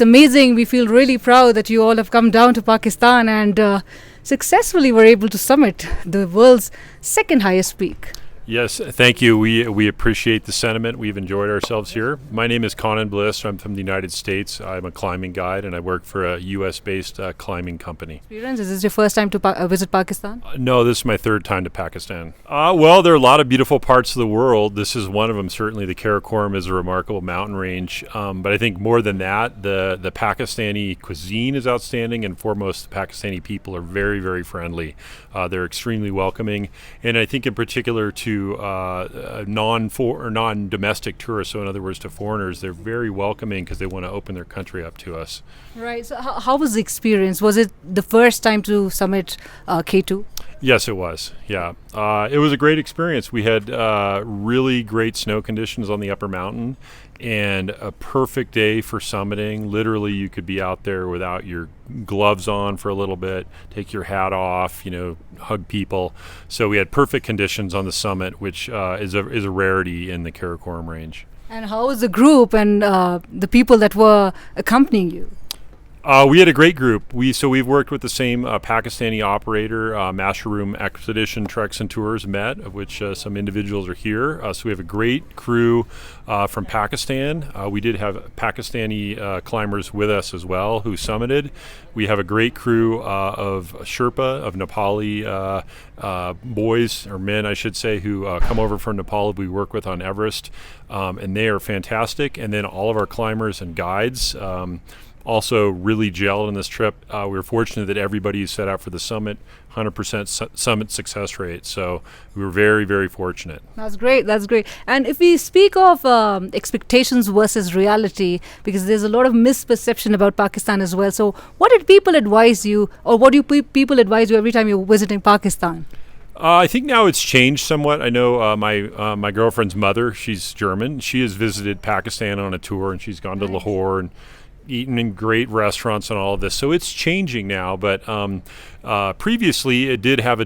it's amazing. We feel really proud that you all have come down to Pakistan and successfully were able to summit the world's second highest peak. Yes, thank you. We appreciate the sentiment. We've enjoyed ourselves here. My name is Conan Bliss. I'm from the United States. I'm a climbing guide, and I work for a U.S.-based climbing company. Is this your first time to visit Pakistan? No, this is my third time to Pakistan. Well, there are a lot of beautiful parts of the world. This is one of them. Certainly, the Karakoram is a remarkable mountain range. But I think more than that, the Pakistani cuisine is outstanding, and foremost, the Pakistani people are very, very friendly. They're extremely welcoming, and I think in particular to non-domestic tourists, so in other words to foreigners, they're very welcoming because they want to open their country up to us. Right. So how was the experience? Was it the first time to summit K2? Yes, it was. Yeah. It was a great experience. We had really great snow conditions on the upper mountain and a perfect day for summiting. Literally, you could be out there without your gloves on for a little bit, take your hat off, hug people. So we had perfect conditions on the summit, which is a rarity in the Karakoram range. And how was the group and the people that were accompanying you? We had a great group. We've worked with the same Pakistani operator, Masharoom Expedition Treks and Tours Met, of which some individuals are here. So we have a great crew from Pakistan. We did have Pakistani climbers with us as well who summited. We have a great crew of Sherpa, of Nepali boys, or men I should say, who come over from Nepal we work with on Everest, and they are fantastic. And then all of our climbers and guides also really gelled in this trip. We were fortunate that everybody who set out for the summit, 100% summit success rate. So we were very, very fortunate. That's great. That's great. And if we speak of expectations versus reality, because there's a lot of misperception about Pakistan as well. So what did people advise you, or what do people advise you every time you're visiting Pakistan? I think now it's changed somewhat. I know my girlfriend's mother, she's German. She has visited Pakistan on a tour, and she's gone to Lahore and eaten in great restaurants and all of this. So it's changing now, but previously it did have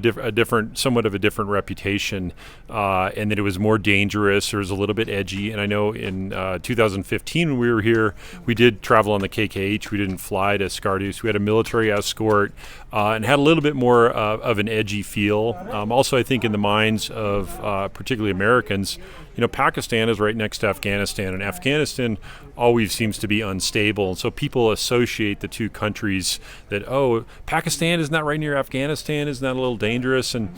somewhat of a different reputation, and that it was more dangerous, or was a little bit edgy. And I know in 2015 when we were here, we did travel on the KKH. We didn't fly to Skardu. We had a military escort and had a little bit more of an edgy feel. Also, I think in the minds of particularly Americans, Pakistan is right next to Afghanistan, and Afghanistan always seems to be unstable. And so people associate the two countries that, Pakistan isn't that right near Afghanistan? Isn't that a little dangerous? And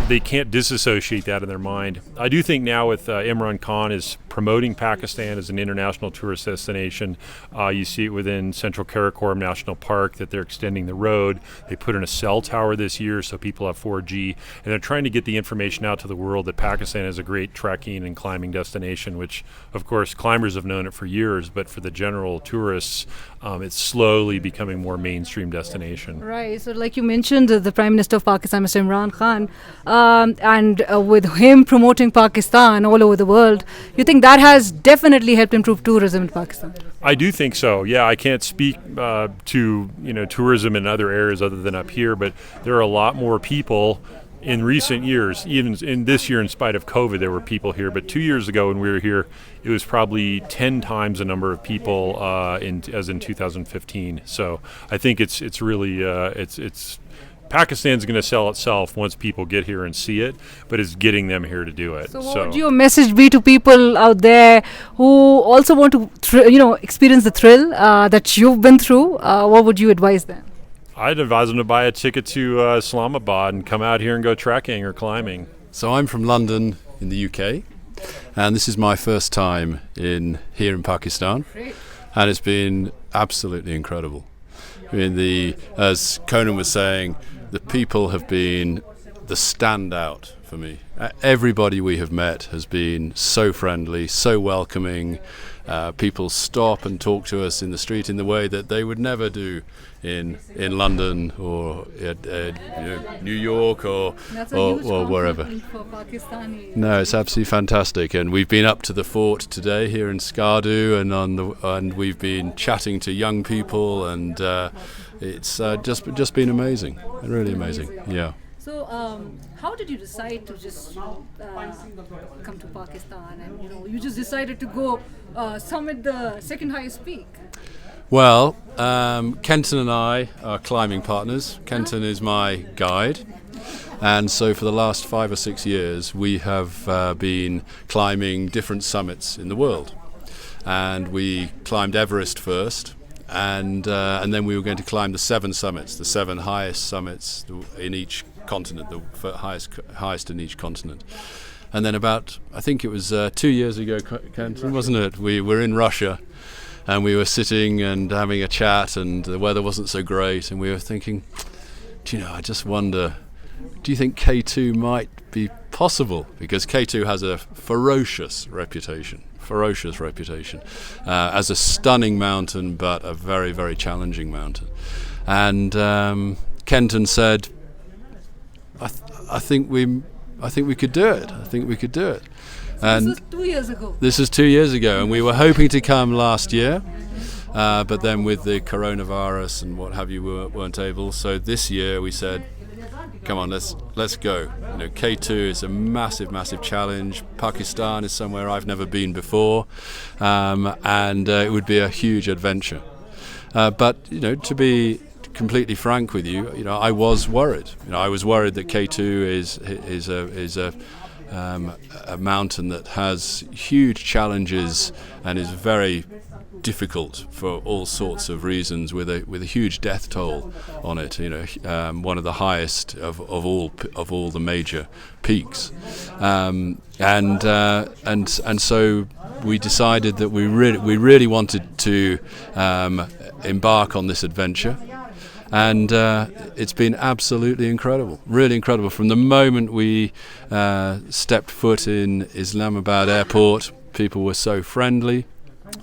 they can't disassociate that in their mind. I do think now with Imran Khan is promoting Pakistan as an international tourist destination. You see it within Central Karakoram National Park that they're extending the road. They put in a cell tower this year so people have 4G, and they're trying to get the information out to the world that Pakistan is a great trekking and climbing destination, which of course climbers have known it for years, but for the general tourists, it's slowly becoming more mainstream destination. Right. So like you mentioned, the Prime Minister of Pakistan, Mr. Imran Khan, and with him promoting Pakistan all over the world, you think that has definitely helped improve tourism in Pakistan? I do think so. Yeah, I can't speak to tourism in other areas other than up here, but there are a lot more people in recent years. Even in this year, in spite of COVID, there were people here. But 2 years ago when we were here, it was probably 10 times the number of people as in 2015. So I think it's really Pakistan's going to sell itself once people get here and see it, but it's getting them here to do it. So what would your message be to people out there who also want to experience the thrill that you've been through? What would you advise them? I'd advise them to buy a ticket to Islamabad and come out here and go trekking or climbing. So I'm from London in the UK, and this is my first time here in Pakistan. Great. And it's been absolutely incredible. I mean, as Conan was saying, the people have been the standout for me. Everybody we have met has been so friendly, so welcoming. People stop and talk to us in the street in the way that they would never do in London or New York or wherever. For Pakistanis. No, it's absolutely fantastic. And we've been up to the fort today here in Skardu, and we've been chatting to young people, and it's just been amazing, really amazing. Yeah. So, how did you decide to just come to Pakistan, and you just decided to go summit the second highest peak? Well, Kenton and I are climbing partners. Kenton is my guide. And so for the last 5 or 6 years, we have been climbing different summits in the world. And we climbed Everest first, and then we were going to climb the 7 summits, the 7 highest summits in each continent, the highest in each continent. And then about, I think it was 2 years ago, Kenton, wasn't it? We were in Russia, and we were sitting and having a chat, and the weather wasn't so great, and we were thinking, I just wonder, do you think K2 might be possible? Because K2 has a ferocious reputation as a stunning mountain, but a very, very challenging mountain. And Kenton said, I think we could do it. And this was 2 years ago. This is 2 years ago, and we were hoping to come last year, but then with the coronavirus and what have you, we weren't able. So this year we said, come on, let's go. K2 is a massive, massive challenge. Pakistan is somewhere I've never been before, and it would be a huge adventure. But to be completely frank with you, I was worried. I was worried that K2 is a mountain that has huge challenges and is very difficult for all sorts of reasons, with a huge death toll on it. One of the highest of all the major peaks, and so we decided that we really wanted to embark on this adventure. And it's been absolutely incredible, really incredible. From the moment we stepped foot in Islamabad airport, people were so friendly.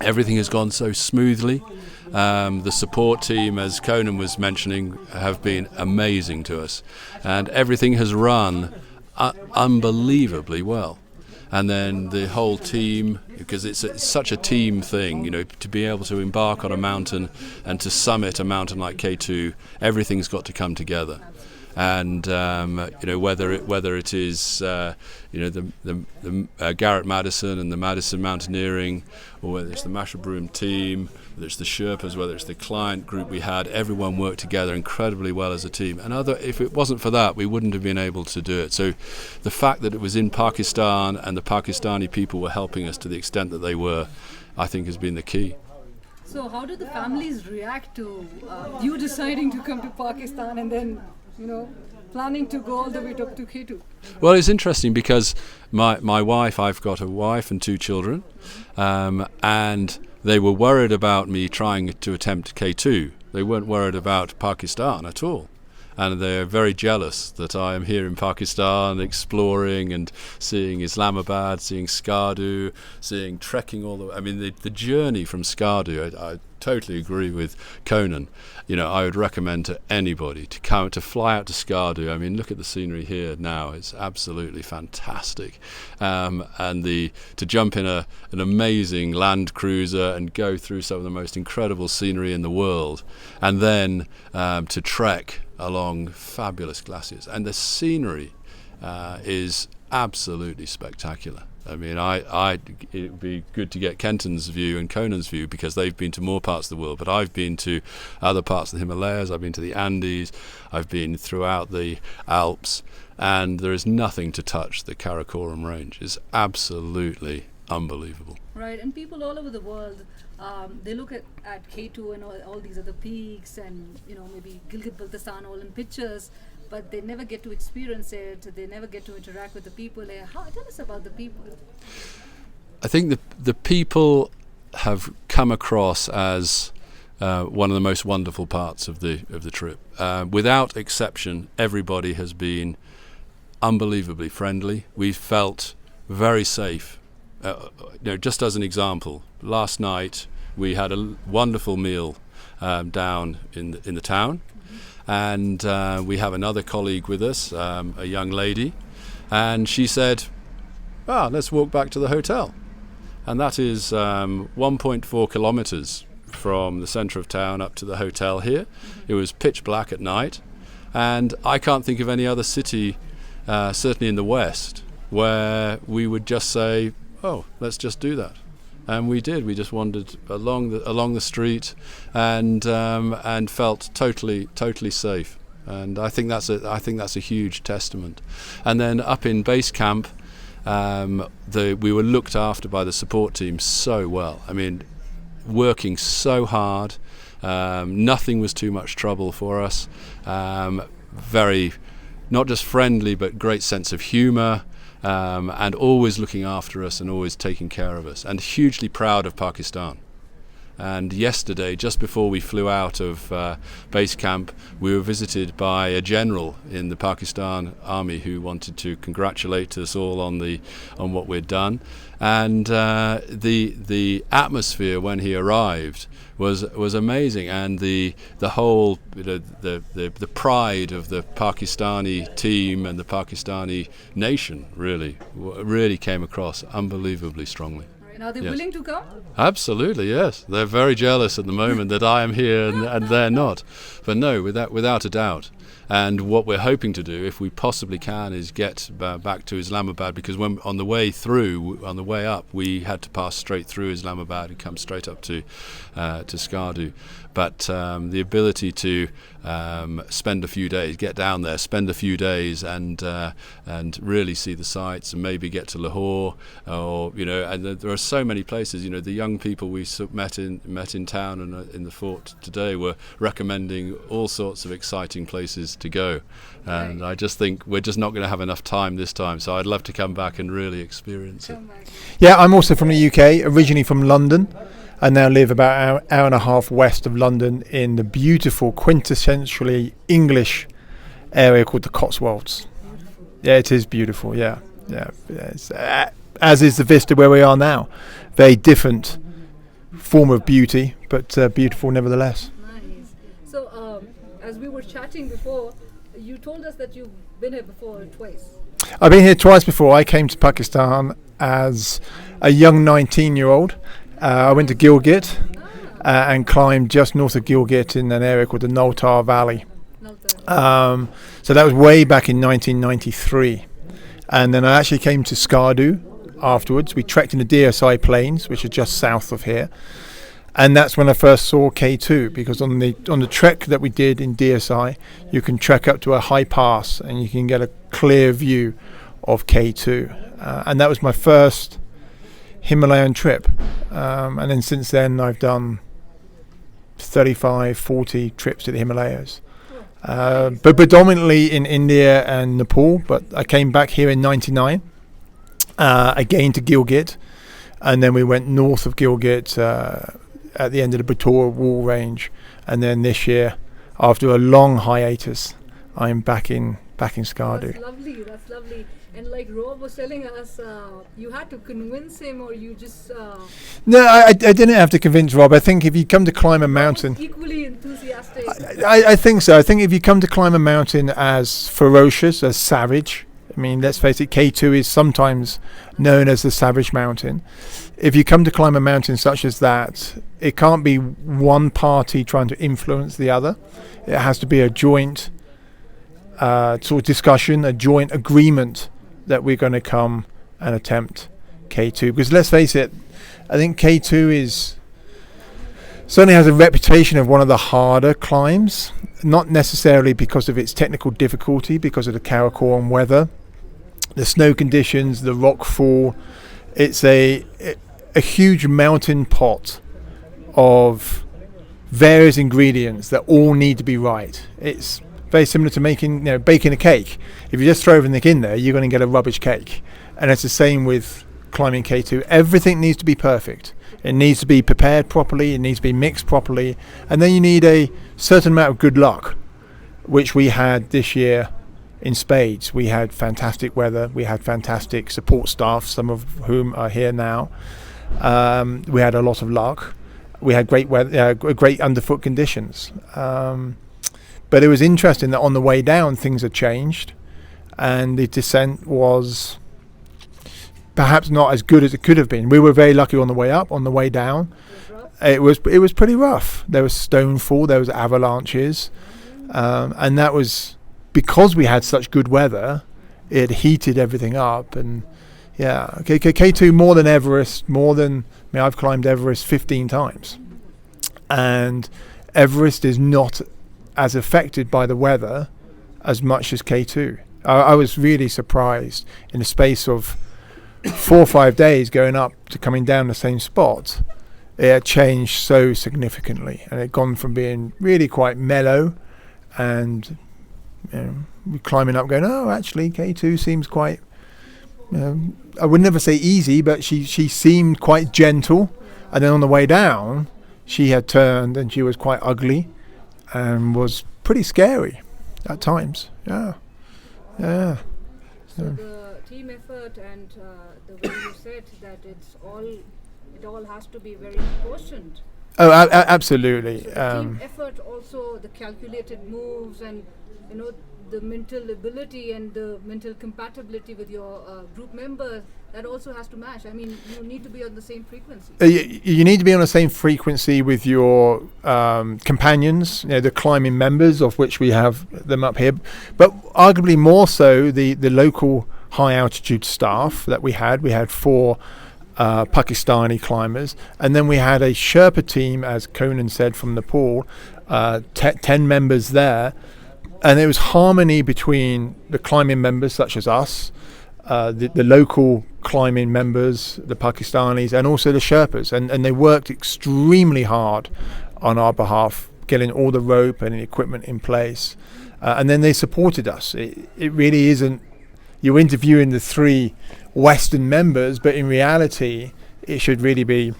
Everything has gone so smoothly. The support team, as Conan was mentioning, have been amazing to us. And everything has run unbelievably well. And then the whole team, because it's such a team thing, to be able to embark on a mountain and to summit a mountain like K2, everything's got to come together. And whether it is the Garrett Madison and the Madison Mountaineering, or whether it's the Mashabroom team, whether it's the Sherpas, whether it's the client group we had, everyone worked together incredibly well as a team. And if it wasn't for that, we wouldn't have been able to do it. So the fact that it was in Pakistan and the Pakistani people were helping us to the extent that they were, I think has been the key. So how did the families react to you deciding to come to Pakistan and then planning to go all the way up to K2? Well, it's interesting because my wife, I've got a wife and 2 children, and they were worried about me trying to attempt K2. They weren't worried about Pakistan at all. And they're very jealous that I am here in Pakistan exploring and seeing Islamabad, seeing Skardu, seeing trekking all the way. I mean, the journey from Skardu, I totally agree with Conan. I would recommend to anybody to fly out to Skardu. I mean, look at the scenery here now; it's absolutely fantastic. And to jump in an amazing Land Cruiser and go through some of the most incredible scenery in the world, and then to trek along fabulous glaciers, and the scenery is absolutely spectacular. I mean, it would be good to get Kenton's view and Conan's view, because they've been to more parts of the world, but I've been to other parts of the Himalayas, I've been to the Andes, I've been throughout the Alps, and there is nothing to touch the Karakoram range. It's absolutely unbelievable. Right, and people all over the world, they look at K2 and all these other peaks, and maybe Gilgit-Baltistan all in pictures, but they never get to experience it. They never get to interact with the people there. Tell us about the people. I think the people have come across as one of the most wonderful parts of the trip. Without exception, everybody has been unbelievably friendly. We felt very safe. Just as an example, last night we had a wonderful meal down in the town, and we have another colleague with us, a young lady, and she said, let's walk back to the hotel. And that is 1.4 kilometers from the centre of town up to the hotel here. It was pitch black at night, and I can't think of any other city, certainly in the West, where we would just say, let's just do that. And we did. We just wandered along the street, and felt totally safe. And I think that's a huge testament. And then up in base camp, we were looked after by the support team so well. I mean, working so hard. Nothing was too much trouble for us. Very, not just friendly, but great sense of humour. And always looking after us and always taking care of us, and hugely proud of Pakistan. And yesterday, just before we flew out of base camp, we were visited by a general in the Pakistan army who wanted to congratulate us all on what we'd done. And the atmosphere when he arrived was amazing, and the whole the pride of the Pakistani team and the Pakistani nation really came across unbelievably strongly. And are they Yes. willing to come? Absolutely, yes. They're very jealous at the moment that I am here and they're not. But no, without a doubt. And what we're hoping to do, if we possibly can, is get back to Islamabad, because when on the way up, we had to pass straight through Islamabad and come straight up to Skardu. But the ability to spend a few days, get down there, spend a few days, and really see the sights, and maybe get to Lahore, or and there are so many places. The young people we met in town and in the fort today were recommending all sorts of exciting places to go, and I just think we're just not going to have enough time this time. So I'd love to come back and really experience it. Yeah, I'm also from the UK, originally from London. I now live about an hour and a half west of London in the beautiful, quintessentially English area called the Cotswolds. Yeah, it is beautiful. Yeah. It's, as is the vista where we are now. Very different form of beauty, but beautiful nevertheless. Nice. So, as we were chatting before, you told us that you've been here before twice. I've been here twice before. I came to Pakistan as a young 19-year-old. I went to Gilgit and climbed just north of Gilgit in an area called the Noltar Valley. So that was way back in 1993. And then I actually came to Skardu afterwards. We trekked in the DSI plains, which are just south of here. And that's when I first saw K2, because on the trek that we did in DSI, you can trek up to a high pass and you can get a clear view of K2. And that was my first Himalayan trip, and then since then I've done 40 trips to the Himalayas, but predominantly in India and Nepal. But I came back here in '99 again to Gilgit, and then we went north of Gilgit at the end of the Batora Wall Range, and then this year, after a long hiatus, I'm back in Skardu. That's lovely. And like Rob was telling us, you had to convince him, or you just... No, I didn't have to convince Rob. I think if you come to climb a mountain... Equally enthusiastic. I think so. I think if you come to climb a mountain as ferocious, as savage, I mean, let's face it, K2 is sometimes known as the savage mountain. If you come to climb a mountain such as that, it can't be one party trying to influence the other. It has to be a joint sort of discussion, a joint agreement that we're going to come and attempt K2. Because let's face it, I think K2 certainly has a reputation of one of the harder climbs, not necessarily because of its technical difficulty, because of the Karakoram weather, the snow conditions, the rock fall. It's a huge mountain pot of various ingredients that all need to be right. It's very similar to baking a cake. If you just throw everything in there, you're going to get a rubbish cake. And it's the same with climbing K2. Everything needs to be perfect. It needs to be prepared properly. It needs to be mixed properly. And then you need a certain amount of good luck, which we had this year in spades. We had fantastic weather. We had fantastic support staff, some of whom are here now. We had a lot of luck. We had great weather, great underfoot conditions. But it was interesting that on the way down, things had changed, and the descent was perhaps not as good as it could have been. We were very lucky on the way up. On the way down, it was pretty rough. There was stonefall, there was avalanches, and that was because we had such good weather. It heated everything up, and yeah, K2 more than Everest, more than mean, I've climbed Everest 15 times, and Everest is not as affected by the weather as much as K2. I was really surprised in the space of 4 or 5 days going up to coming down the same spot. It had changed so significantly, and it had gone from being really quite mellow and climbing up going, oh, actually K2 seems quite, I would never say easy, but she seemed quite gentle. And then on the way down, she had turned and she was quite ugly and was pretty scary at times. Yeah. So the team effort and the way you said that it all has to be very proportioned. Oh, absolutely. So the team effort, also the calculated moves, and the mental ability and the mental compatibility with your group members, that also has to match. I mean, you need to be on the same frequency. You need to be on the same frequency with your companions, the climbing members, of which we have them up here, but arguably more so the local high altitude staff that we had. We had 4 Pakistani climbers, and then we had a Sherpa team, as Conan said, from Nepal, 10 members there, and there was harmony between the climbing members such as us, the local climbing members, the Pakistanis, and also the Sherpas, and they worked extremely hard on our behalf, getting all the rope and the equipment in place, and then they supported us. It really isn't, you're interviewing the 3 Western members, but in reality it should really be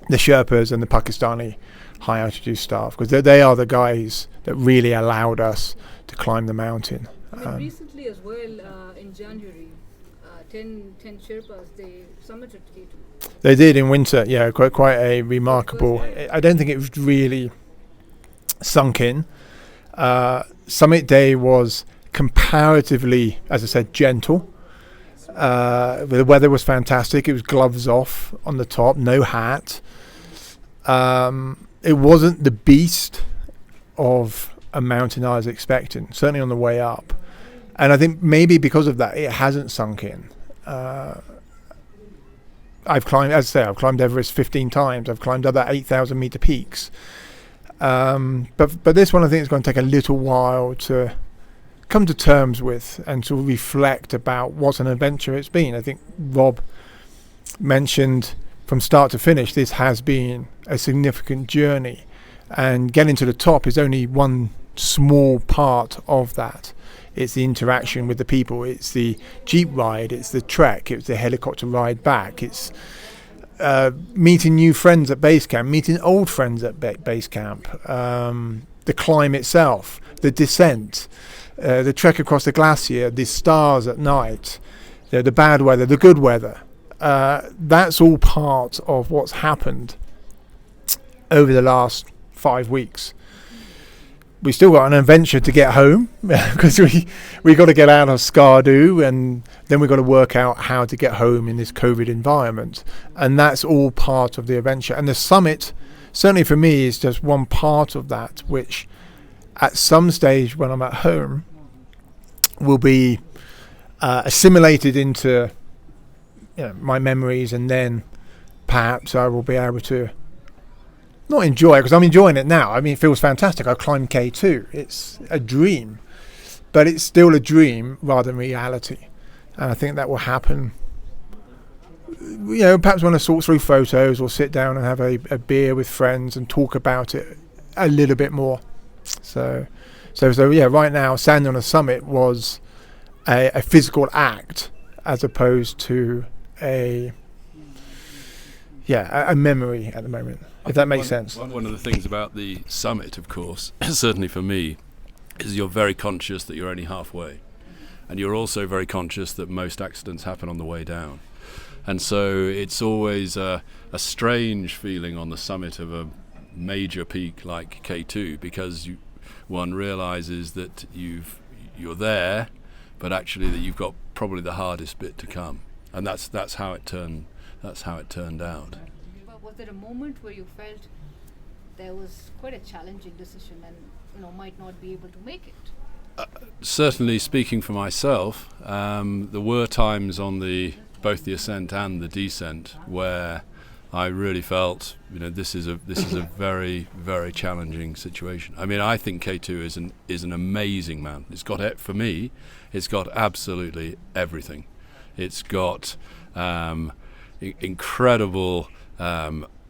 the Sherpas and the Pakistani high altitude staff, because they are the guys that really allowed us to climb the mountain. Recently as well, in January, 10 Sherpas, they summited K2. They did in winter, yeah, quite a remarkable. I don't think it was really sunk in. Summit day was comparatively, as I said, gentle. The weather was fantastic. It was gloves off on the top, no hat. It wasn't the beast of a mountain I was expecting, certainly on the way up. And I think maybe because of that, it hasn't sunk in. I've climbed, as I say, I've climbed Everest 15 times. I've climbed other 8,000 meter peaks. But this one, I think, is going to take a little while to come to terms with and to reflect about what an adventure it's been. I think Rob mentioned from start to finish, this has been a significant journey, and getting to the top is only one small part of that. It's the interaction with the people, it's the jeep ride, it's the trek, it's the helicopter ride back, it's meeting new friends at base camp, meeting old friends at base camp, the climb itself, the descent, the trek across the glacier, the stars at night, the bad weather, the good weather. That's all part of what's happened over the last 5 weeks. We still got an adventure to get home because we got to get out of Skardu, and then we got to work out how to get home in this COVID environment, and that's all part of the adventure. And the summit, certainly for me, is just one part of that, which at some stage when I'm at home will be assimilated into my memories, and then perhaps I will be able to not enjoy it, because I'm enjoying it now. I mean, it feels fantastic. I climbed K2. It's a dream, but it's still a dream rather than reality. And I think that will happen, perhaps when I sort through photos or sit down and have a beer with friends and talk about it a little bit more. So yeah, right now, standing on a summit was a physical act as opposed to a memory at the moment, if that makes sense. One of the things about the summit, of course, certainly for me, is you're very conscious that you're only halfway. And you're also very conscious that most accidents happen on the way down. And so it's always a strange feeling on the summit of a major peak like K2, because one realizes that you're there, but actually that you've got probably the hardest bit to come. And that's how it turned out. But was there a moment where you felt there was quite a challenging decision and might not be able to make it? Certainly, speaking for myself, there were times on both the ascent and the descent where I really felt, this is a very, very challenging situation. I mean, I think K2 is an amazing mountain. It's got, for me, it's got absolutely everything. It's got incredible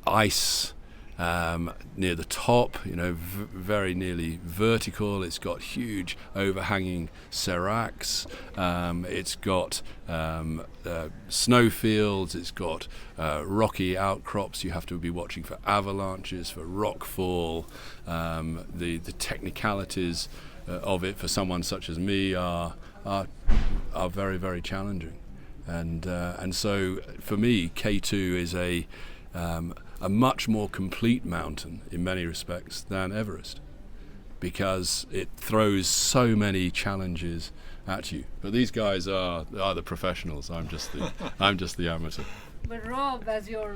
ice near the top, very nearly vertical. It's got huge overhanging seracs. It's got snowfields. It's got rocky outcrops. You have to be watching for avalanches, for rockfall. The technicalities of it for someone such as me are very, very challenging. And so for me, K2 is a much more complete mountain in many respects than Everest, because it throws so many challenges at you. But these guys are the professionals. I'm just the amateur. But Rob, as your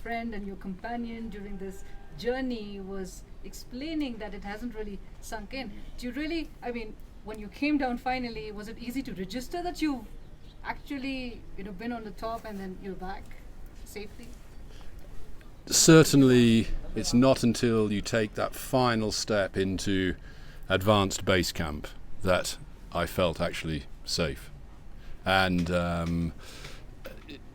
friend and your companion during this journey, was explaining that it hasn't really sunk in. Do you really? I mean, when you came down finally, was it easy to register that you've actually been on the top and then you're back safely? Certainly, it's not until you take that final step into advanced base camp that I felt actually safe. And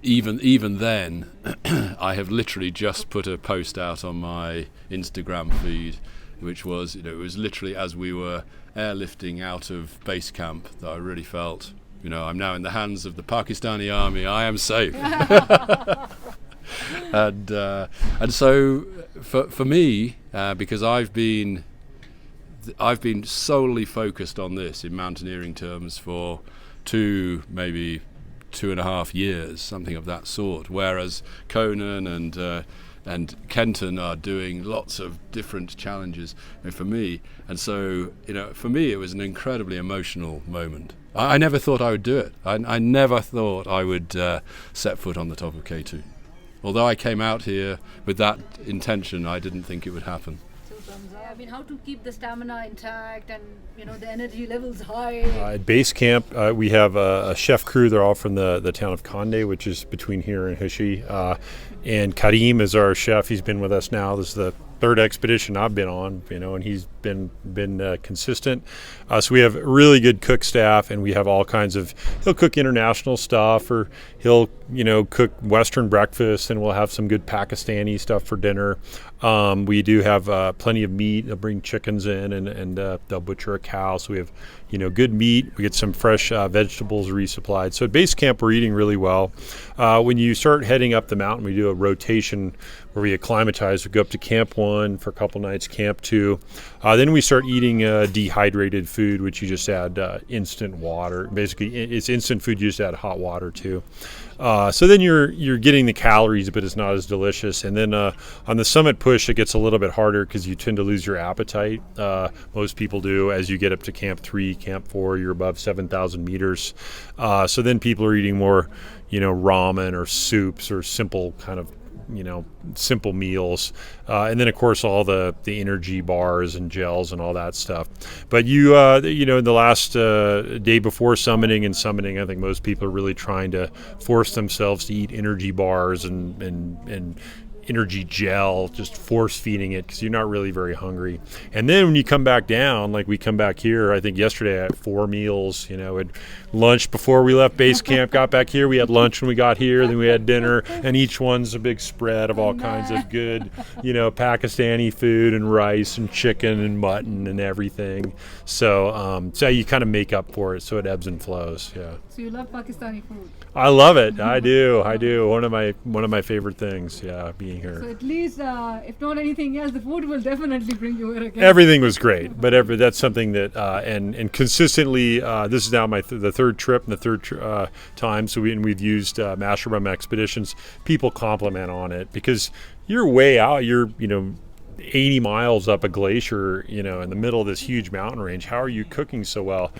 even then, I have literally just put a post out on my Instagram feed, which was, it was literally as we were airlifting out of base camp that I really felt, I'm now in the hands of the Pakistani army. I am safe. And so for me, because I've been solely focused on this in mountaineering terms for maybe 2.5 years, something of that sort, whereas Conan and Kenton are doing lots of different challenges for me. And so, for me, it was an incredibly emotional moment. I never thought I would do it. I never thought I would set foot on the top of K2. Although I came out here with that intention, I didn't think it would happen. I mean, how to keep the stamina intact and the energy levels high. At base camp, we have a chef crew. They're all from the town of Conde, which is between here and Hishi. And Karim is our chef. He's been with us now. This is the third expedition I've been on, and he's been consistent. So we have a really good cook staff, and we have all kinds of. He'll cook international stuff, or he'll cook Western breakfast, and we'll have some good Pakistani stuff for dinner. We do have plenty of meat. They'll bring chickens in, and they'll butcher a cow. So we have good meat. We get some fresh vegetables resupplied. So at base camp, we're eating really well. When you start heading up the mountain, we do a rotation where we acclimatize. We go up to Camp 1 for a couple nights, Camp 2. Then we start eating dehydrated food, which you just add instant water. Basically, it's instant food. You just add hot water to. So then you're getting the calories, but it's not as delicious. And then on the summit push, it gets a little bit harder because you tend to lose your appetite. Most people do as you get up to Camp 3, Camp 4. You're above 7,000 meters. So then people are eating more, ramen or soups or simple kind of simple meals, and then of course all the energy bars and gels and all that stuff. But in the last day before summiting, I think most people are really trying to force themselves to eat energy bars and energy gel, just force feeding it because you're not really very hungry. And then when you come back down, like we come back here, I think yesterday I had 4 meals, had lunch before we left base camp, got back here, we had lunch when we got here, then we had dinner, and each one's a big spread of all kinds of good, Pakistani food and rice and chicken and mutton and everything. So you kind of make up for it, so it ebbs and flows. Yeah. So you love Pakistani food? I love it. I do. One of my favorite things. Yeah, being here. So at least, if not anything else, the food will definitely bring you here again. Everything was great, but that's something that and consistently. This is now the third trip and the third time. So we've used Master Rum Expeditions. People compliment on it because you're way out. You're 80 miles up a glacier, you know, in the middle of this huge mountain range. How are you cooking so well?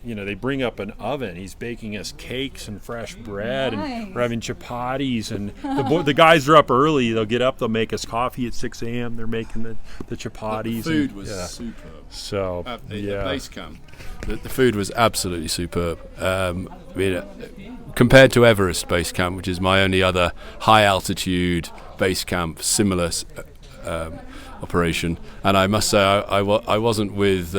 You know, they bring up an oven. He's baking us cakes and fresh bread, and we're having chapatis. And the guys are up early. They'll get up. They'll make us coffee at 6 a.m. They're making the chapatis. The food was superb. So at base camp, the food was absolutely superb. Compared to Everest base camp, which is my only other high altitude base camp, similar operation, and I must say I wasn't with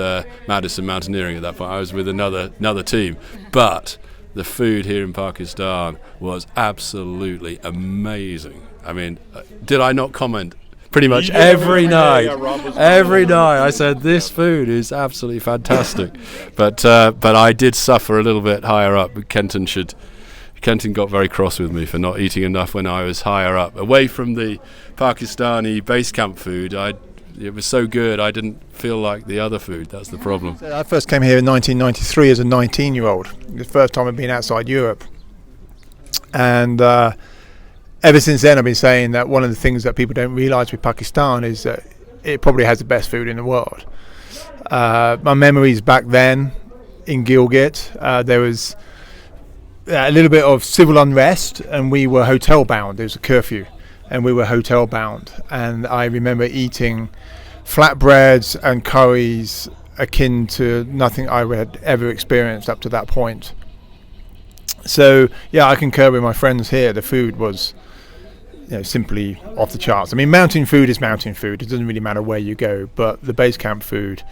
Madison Mountaineering at that point. I was with another team, but the food here in Pakistan was absolutely amazing. I mean, did I not comment pretty much every night? Every night I said this food is absolutely fantastic, but I did suffer a little bit higher up. Kenton got very cross with me for not eating enough when I was higher up, away from the Pakistani base camp food. It was so good, I didn't feel like the other food. That's the problem. So I first came here in 1993 as a 19-year-old. The first time I'd been outside Europe. And ever since then I've been saying that one of the things that people don't realise with Pakistan is that it probably has the best food in the world. My memories back then in Gilgit, there was a little bit of civil unrest, and we were hotel bound. There was a curfew, and we were hotel bound. And I remember eating flatbreads and curries akin to nothing I had ever experienced up to that point. So yeah, I concur with my friends here. The food was, you know, simply off the charts. I mean, mountain food is mountain food. It doesn't really matter where you go. But the base camp food,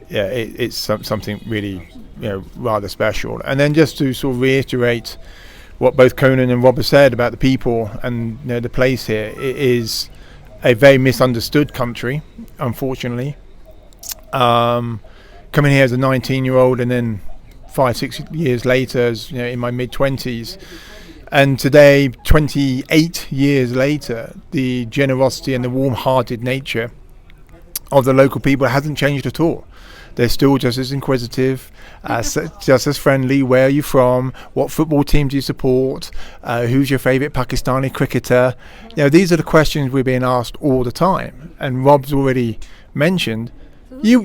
yeah, it's something really, you know, rather special. And then just to sort of reiterate what both Conan and Rob have said about the people and, you know, the place here, it is a very misunderstood country, unfortunately. Coming here as a 19-year-old and then 5-6 years later, as, you know, in my mid-20s, and today, 28 years later, the generosity and the warm-hearted nature of the local people hasn't changed at all. They're still just as inquisitive, just as friendly. Where are you from? What football team do you support? Who's your favourite Pakistani cricketer? You know, these are the questions we're being asked all the time. And Rob's already mentioned. So who's your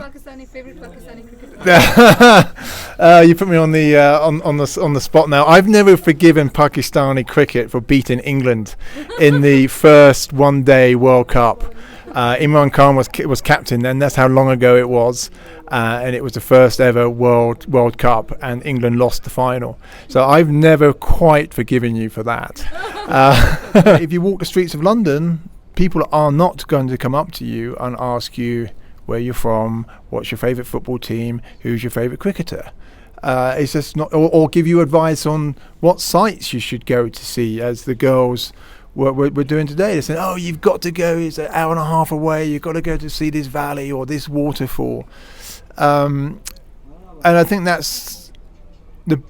favourite Pakistani cricketer? You put me on the spot now. I've never forgiven Pakistani cricket for beating England in the first one-day World Cup. Imran Khan was captain, and that's how long ago it was, and it was the first ever World Cup, and England lost the final. So I've never quite forgiven you for that. If you walk the streets of London, people are not going to come up to you and ask you where you're from, what's your favourite football team, who's your favourite cricketer. It's just not, or give you advice on what sites you should go to see, as the girls we're doing today. They're saying, oh, you've got to go, it's an hour and a half away, you've got to go to see this valley or this waterfall. And I think that's the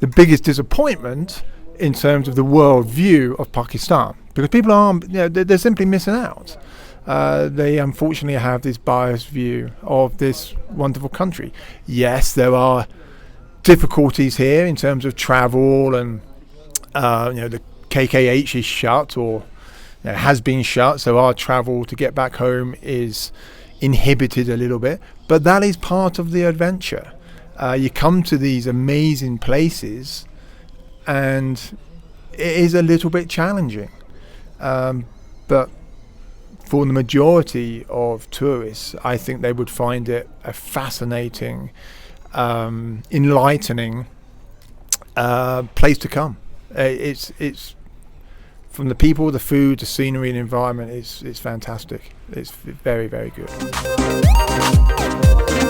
biggest disappointment in terms of the world view of Pakistan, because people are, you know, they're simply missing out. They unfortunately have this biased view of this wonderful country. Yes, there are difficulties here in terms of travel, and you know, the KKH is shut, or, you know, has been shut, so our travel to get back home is inhibited a little bit, but that is part of the adventure. You come to these amazing places and it is a little bit challenging, but for the majority of tourists, I think they would find it a fascinating, enlightening place to come. It's from the people, the food, the scenery and environment, it's fantastic. It's very, very good.